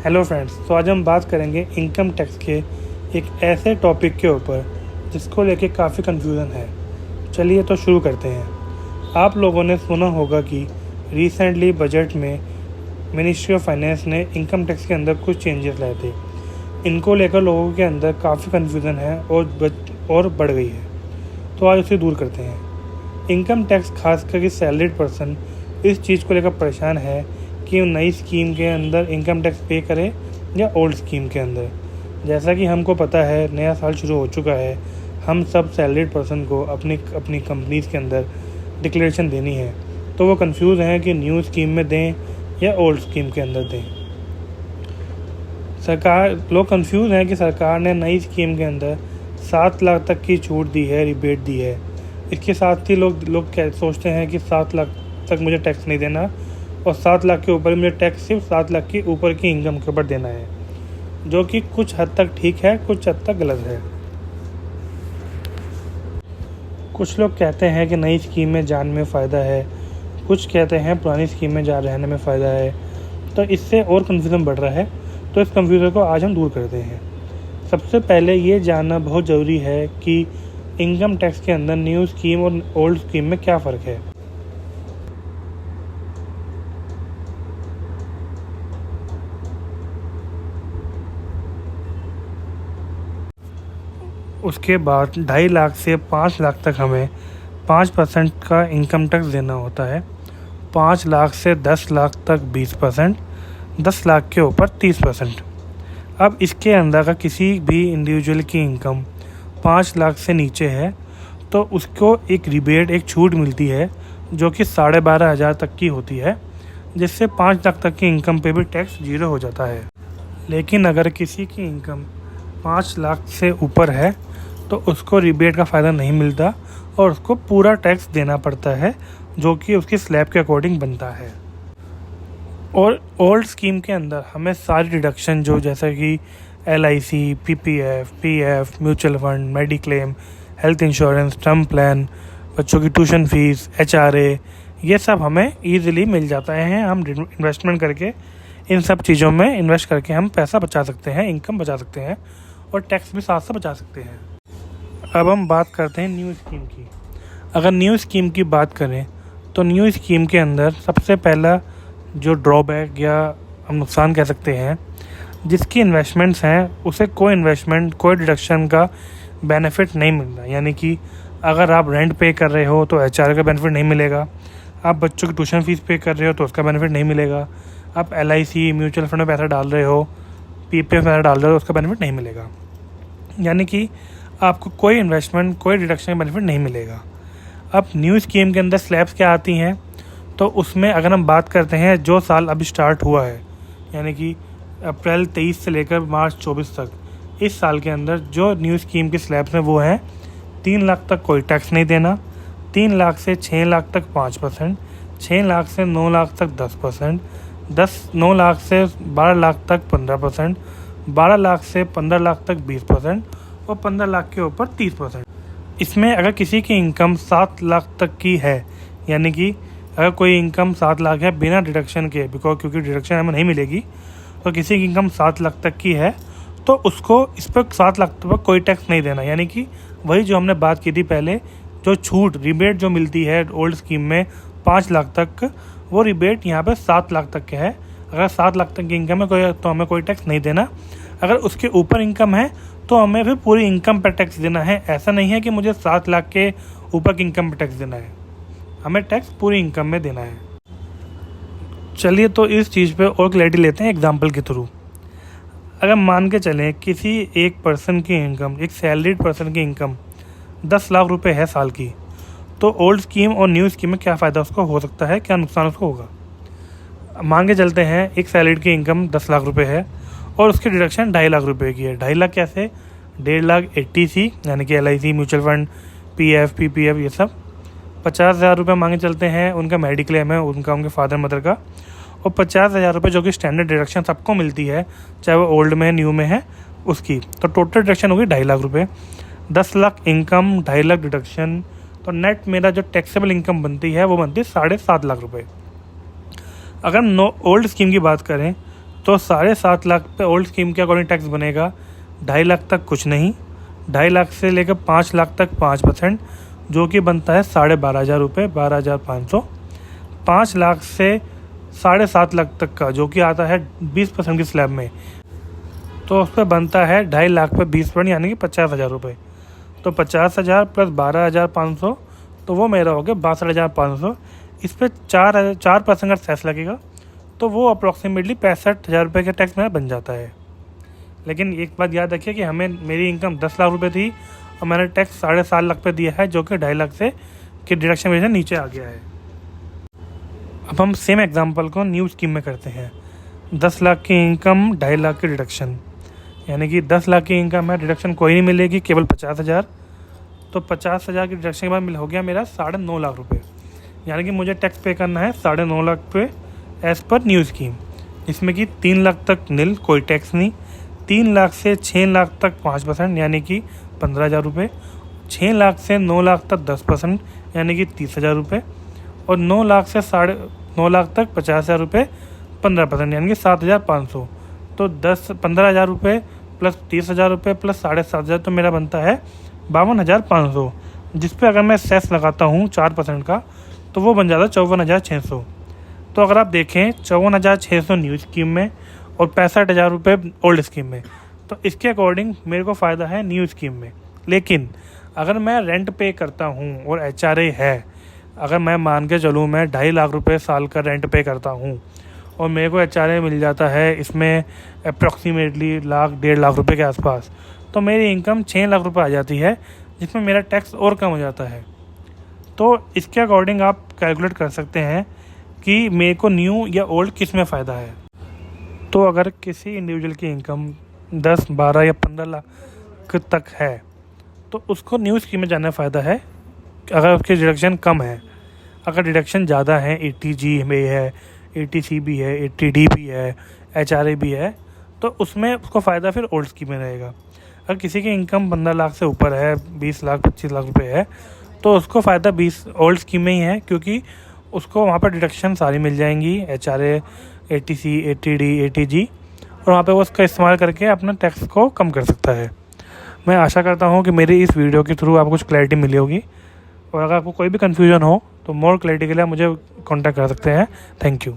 Hello friends, तो आज हम बात करेंगे इनकम टैक्स के एक ऐसे टॉपिक के ऊपर जिसको लेके काफ़ी कन्फ्यूज़न है। चलिए तो शुरू करते हैं। आप लोगों ने सुना होगा कि रिसेंटली बजट में मिनिस्ट्री ऑफ फाइनेंस ने इनकम टैक्स के अंदर कुछ चेंजेस लाए थे। इनको लेकर लोगों के अंदर काफ़ी कन्फ्यूज़न है और बढ़ गई है, तो आज उसे दूर करते हैं। इनकम टैक्स खास करके सैलरीड पर्सन इस चीज़ को लेकर परेशान है कि नई स्कीम के अंदर इनकम टैक्स पे करे या ओल्ड स्कीम के अंदर। जैसा कि हमको पता है, नया साल शुरू हो चुका है, हम सब सैलरीड पर्सन को अपनी अपनी कंपनीज़ के अंदर डिक्लेरेशन देनी है, तो वो कंफ्यूज हैं कि न्यू स्कीम में दें या ओल्ड स्कीम के अंदर दें। लोग कंफ्यूज हैं कि सरकार ने नई स्कीम के अंदर 7 लाख तक की छूट दी है, रिबेट दी है। इसके साथ ही लोग क्या सोचते हैं कि 7 लाख तक मुझे टैक्स नहीं देना और 7 लाख के ऊपर मुझे टैक्स सिर्फ 7 लाख के ऊपर की इनकम के ऊपर देना है, जो कि कुछ हद तक ठीक है, कुछ हद तक गलत है। कुछ लोग कहते हैं कि नई स्कीम में जान में फ़ायदा है, कुछ कहते हैं पुरानी स्कीम में रहने में फ़ायदा है। तो इससे और कन्फ्यूज़न बढ़ रहा है, तो इस कन्फ्यूज़न को आज हम दूर करते हैं। सबसे पहले ये जानना बहुत ज़रूरी है कि इनकम टैक्स के अंदर न्यू स्कीम और ओल्ड स्कीम में क्या फ़र्क है। उसके बाद 2.5 लाख से 5 लाख तक हमें 5% का इनकम टैक्स देना होता है। 5 लाख से 10 लाख तक 20%, 10 लाख के ऊपर 30%। अब इसके अंदर अगर किसी भी इंडिविजुअल की इनकम 5 लाख से नीचे है तो उसको एक रिबेट, एक छूट मिलती है जो कि 12,500 तक की होती है, जिससे 5 लाख तक की इनकम पे भी टैक्स 0 हो जाता है। लेकिन अगर किसी की इनकम 5 लाख से ऊपर है तो उसको रिबेट का फ़ायदा नहीं मिलता और उसको पूरा टैक्स देना पड़ता है, जो कि उसकी स्लैब के अकॉर्डिंग बनता है। और ओल्ड स्कीम के अंदर हमें सारी डिडक्शन जो जैसा कि LIC, PPF, PF, mutual fund, mediclaim, health insurance, term plan, बच्चों की ट्यूशन फ़ीस, HRA, ये सब हमें ईज़िली मिल जाता है। हम इन्वेस्टमेंट करके इन सब चीज़ों में इन्वेस्ट करके हम पैसा बचा सकते हैं, इनकम बचा सकते हैं और टैक्स भी साथ साथ बचा सकते हैं। अब हम बात करते हैं न्यू स्कीम की। अगर न्यू स्कीम की बात करें तो न्यू स्कीम के अंदर सबसे पहला जो ड्रॉबैक या हम नुकसान कह सकते हैं, जिसकी इन्वेस्टमेंट्स हैं उसे कोई इन्वेस्टमेंट, कोई डिडक्शन का बेनिफिट नहीं मिलता। यानी कि अगर आप रेंट पे कर रहे हो तो HRA का बेनिफिट नहीं मिलेगा, आप बच्चों की ट्यूशन फ़ीस पे कर रहे हो तो उसका बेनिफिट नहीं मिलेगा, आप LIC, म्यूचुअल फंड में पैसा डाल रहे हो, PPF में पैसा डाल रहे हो, उसका बेनिफिट नहीं मिलेगा। यानी कि आपको कोई इन्वेस्टमेंट, कोई डिडक्शन का बेनिफिट नहीं मिलेगा। अब न्यू स्कीम के अंदर स्लैब्स क्या आती हैं, तो उसमें अगर हम बात करते हैं जो साल अभी स्टार्ट हुआ है, यानी कि अप्रैल 23 से लेकर मार्च 24 तक, इस साल के अंदर जो न्यू स्कीम के स्लैब्स हैं वो हैं 3 लाख तक कोई टैक्स नहीं देना, 3 लाख से 6 लाख तक 5%, 6 लाख से 9 लाख तक 10%, 9 लाख से 12 लाख तक 15%, 12 लाख से 15 लाख तक 20% और 15 लाख के ऊपर 30%। इसमें अगर किसी की इनकम 7 लाख तक की है, यानी कि अगर कोई इनकम 7 लाख है बिना डिडक्शन के, क्योंकि डिडक्शन हमें नहीं मिलेगी, तो किसी की इनकम 7 लाख तक की है तो उसको इस पर 7 लाख तक कोई टैक्स नहीं देना। यानी कि वही जो हमने बात की थी पहले, जो छूट, रिबेट जो मिलती है ओल्ड स्कीम में 5 लाख तक, वो रिबेट यहाँ पे 7 लाख तक के है। अगर 7 लाख तक की इनकम है तो हमें कोई टैक्स नहीं देना। अगर उसके ऊपर इनकम है तो हमें फिर पूरी इनकम पर टैक्स देना है। ऐसा नहीं है कि मुझे 7 लाख के ऊपर की इनकम पर टैक्स देना है, हमें टैक्स पूरी इनकम में देना है। चलिए तो इस चीज़ पे और क्लैरिटी लेते हैं एग्जांपल के थ्रू। अगर मान के चलें किसी एक पर्सन की इनकम, एक सैलरीड पर्सन की इनकम 10 लाख रुपए है साल की, तो ओल्ड स्कीम और न्यू स्कीम में क्या फ़ायदा उसको हो सकता है, क्या नुकसान उसको होगा। मान के चलते हैं एक सैलरीड की इनकम 10 लाख रुपए है और उसकी डिडक्शन 2.5 लाख रुपए की है। 2.5 लाख कैसे, 1.5 लाख 80C, यानी कि LIC, mutual fund, PF, PPF, ये सब। 50,000 रुपये मांगे चलते हैं उनका मेडिक्लेम है, उनके फादर मदर का, और 50,000 रुपये जो कि स्टैंडर्ड डिडक्शन सबको मिलती है, चाहे वो ओल्ड में है न्यू में है, उसकी। तो टोटल डिडक्शन होगी 2.5 लाख रुपये। 10 लाख इनकम, 2.5 लाख डिडक्शन, तो नेट मेरा जो टैक्सेबल इनकम बनती है वो बनती है 7.5 लाख रुपये। अगर ओल्ड स्कीम की बात करें तो 7.5 लाख पे ओल्ड स्कीम के अकॉर्डिंग टैक्स बनेगा 2.5 लाख तक कुछ नहीं, 2.5 लाख से लेकर 5 लाख तक 5%, जो कि बनता है 12,500 रुपये, 12,500। 5 लाख से 7.5 लाख तक का जो कि आता है 20% की स्लैब में, तो उस पर बनता है 2.5 लाख पे 20%, यानी कि 50,000 रुपये। तो 50,000 प्लस 12,500, तो वो मेरा हो गया 62,500। इस पर 4% का सेस लगेगा, तो वो अप्रॉक्सीमेटली 65,000 रुपये का टैक्स मेरा बन जाता है। लेकिन एक बात याद रखिए कि मेरी इनकम 10 लाख रुपये थी और मैंने टैक्स 7.5 लाख पे दिया है, जो कि 2.5 लाख से की डिडक्शन वजह से नीचे आ गया है। अब हम सेम एग्जांपल को न्यू स्कीम में करते हैं। 10 लाख की इनकम, 2.5 लाख की डिडक्शन, यानी कि 10 लाख की इनकम है, डिडक्शन कोई नहीं मिलेगी, केवल 50,000। तो 50,000 की डिडक्शन के बाद हो गया मेरा 9.5 लाख रुपये, यानी कि मुझे टैक्स पे करना है 9.5 लाख पे एज़ पर न्यू स्कीम, जिसमें कि 3 लाख तक नील, कोई टैक्स नहीं। 3 लाख से 6 लाख तक 5%, यानी कि 15,000 रुपये। 6 लाख से 9 लाख तक 10%, यानी कि 30,000 रुपये। और 9 लाख से 9.5 लाख तक 50,000 रुपये, 15%, यानी कि 7,500। तो 15,000 रुपये प्लस 30,000 रुपये प्लस 7,500, तो मेरा बनता है 52,500, जिस पे अगर मैं सेस लगाता हूँ 4% का, तो वो बन जाता है 54,600। तो अगर आप देखें 54,600 न्यू स्कीम में और 65,000 रुपये ओल्ड स्कीम में, तो इसके अकॉर्डिंग मेरे को फ़ायदा है न्यू स्कीम में। लेकिन अगर मैं रेंट पे करता हूँ और HRA है, अगर मैं मान के चलूँ मैं 2.5 लाख रुपये साल का रेंट पे करता हूँ और मेरे को HRA मिल जाता है इसमें अप्रॉक्सीमेटली 1.5 लाख रुपये के आसपास, तो मेरी इनकम 6 लाख रुपये आ जाती है, जिसमें मेरा टैक्स और कम हो जाता है। तो इसके अकॉर्डिंग आप कैलकुलेट कर सकते हैं कि मेरे को न्यू या ओल्ड किस में फ़ायदा है। तो अगर किसी इंडिविजुअल की इनकम 10, 12 या 15 लाख तक है, तो उसको न्यू स्कीम में जाने फ़ायदा है अगर उसकी डिडक्शन कम है। अगर डिडक्शन ज़्यादा है, 80G में है, 80C भी है, 80D भी है, HRA भी है, तो उसमें उसको फ़ायदा फिर ओल्ड स्कीम में रहेगा। अगर किसी की इनकम 15 लाख से ऊपर है, 20 लाख 25 लाख रुपए है, तो उसको फ़ायदा 20 ओल्ड स्कीम में ही है, क्योंकि उसको वहाँ पर डिडक्शन सारी मिल जाएंगी, HRA, 80C, 80D, 80G, और वहाँ पे वो उसका इस्तेमाल करके अपना टैक्स को कम कर सकता है। मैं आशा करता हूँ कि मेरी इस वीडियो के थ्रू आपको कुछ क्लैरिटी मिली होगी, और अगर आपको कोई भी कन्फ्यूजन हो तो मोर क्लैरिटी के लिए आप मुझे कॉन्टैक्ट कर सकते हैं। Thank you.